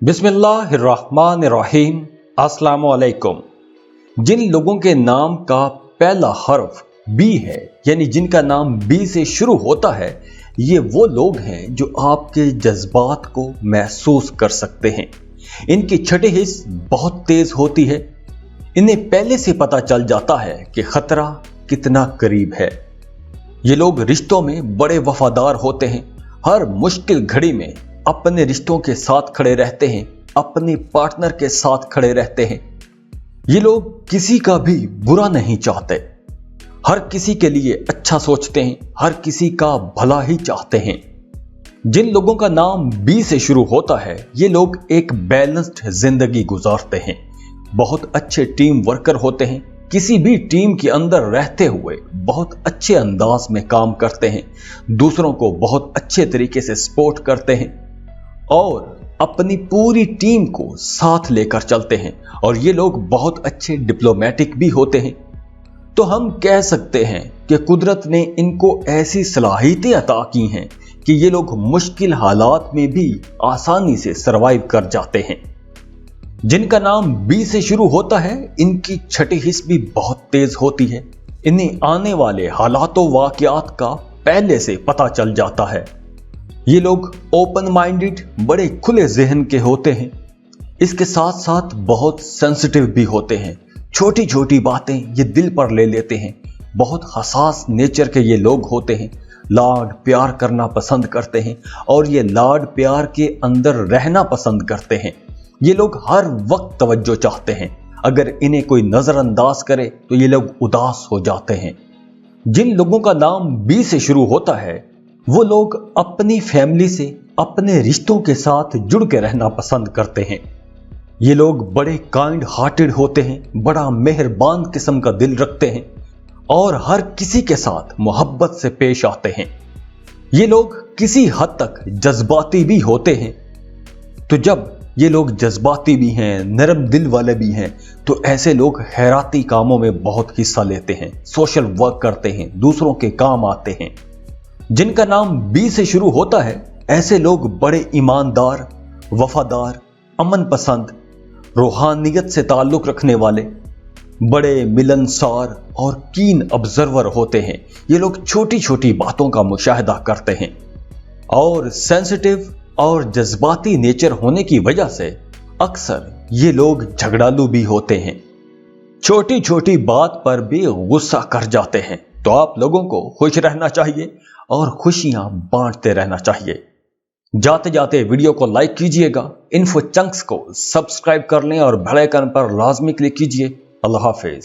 बिस्मिल्लाहिर्रहमानिर्रहीम। अस्सलामुअलैकुम। जिन लोगों के नाम का पहला हर्फ बी है, यानी जिनका नाम बी से शुरू होता है, ये वो लोग हैं जो आपके जज्बात को महसूस कर सकते हैं। इनकी छठी हिस्स बहुत तेज होती है। इन्हें पहले से पता चल जाता है कि खतरा कितना करीब है। ये लोग रिश्तों में बड़े वफादार होते हैं। हर मुश्किल घड़ी में अपने रिश्तों के साथ खड़े रहते हैं, अपने पार्टनर के साथ खड़े रहते हैं। ये लोग किसी का भी बुरा नहीं चाहते, हर किसी के लिए अच्छा सोचते हैं, हर किसी का भला ही चाहते हैं। जिन लोगों का नाम बी से शुरू होता है, ये लोग एक बैलेंस्ड जिंदगी गुजारते हैं, बहुत अच्छे टीम वर्कर होते हैं, किसी भी टीम के अंदर रहते हुए बहुत अच्छे अंदाज में काम करते हैं, दूसरों को बहुत अच्छे तरीके से सपोर्ट करते हैं और अपनी पूरी टीम को साथ लेकर चलते हैं। और ये लोग बहुत अच्छे डिप्लोमेटिक भी होते हैं। तो हम कह सकते हैं कि कुदरत ने इनको ऐसी सलाहियतें अता की हैं कि ये लोग मुश्किल हालात में भी आसानी से सरवाइव कर जाते हैं। जिनका नाम बी से शुरू होता है, इनकी छठी हिस्स भी बहुत तेज होती है। इन्हें आने वाले हालातों वाकयात का पहले से पता चल जाता है। ये लोग ओपन माइंडेड, बड़े खुले जहन के होते हैं। इसके साथ साथ बहुत सेंसिटिव भी होते हैं। छोटी छोटी बातें ये दिल पर ले लेते हैं। बहुत हसास नेचर के ये लोग होते हैं। लाड प्यार करना पसंद करते हैं और ये लाड प्यार के अंदर रहना पसंद करते हैं। ये लोग हर वक्त तवज्जो चाहते हैं। अगर इन्हें कोई नजरअंदाज करे तो ये लोग उदास हो जाते हैं। जिन लोगों का नाम बी से शुरू होता है, वो लोग अपनी फैमिली से, अपने रिश्तों के साथ जुड़ के रहना पसंद करते हैं। ये लोग बड़े काइंड हार्टेड होते हैं, बड़ा मेहरबान किस्म का दिल रखते हैं और हर किसी के साथ मोहब्बत से पेश आते हैं। ये लोग किसी हद तक जज्बाती भी होते हैं। तो जब ये लोग जज्बाती भी हैं, नरम दिल वाले भी हैं, तो ऐसे लोग खैराती कामों में बहुत हिस्सा लेते हैं, सोशल वर्क करते हैं, दूसरों के काम आते हैं। जिनका नाम बी से शुरू होता है, ऐसे लोग बड़े ईमानदार, वफादार, अमन पसंद, रूहानियत से ताल्लुक रखने वाले, बड़े मिलनसार और कीन ऑब्जर्वर होते हैं। ये लोग छोटी छोटी बातों का मुशाहिदा करते हैं और सेंसिटिव और जज्बाती नेचर होने की वजह से अक्सर ये लोग झगड़ालू भी होते हैं। छोटी छोटी बात पर भी गुस्सा कर जाते हैं। तो आप लोगों को खुश रहना चाहिए और खुशियां बांटते रहना चाहिए। जाते जाते वीडियो को लाइक कीजिएगा, इन्फो चंक्स को सब्सक्राइब कर लें और बेल आइकन पर लाजमी क्लिक कीजिए। अल्लाह हाफिज।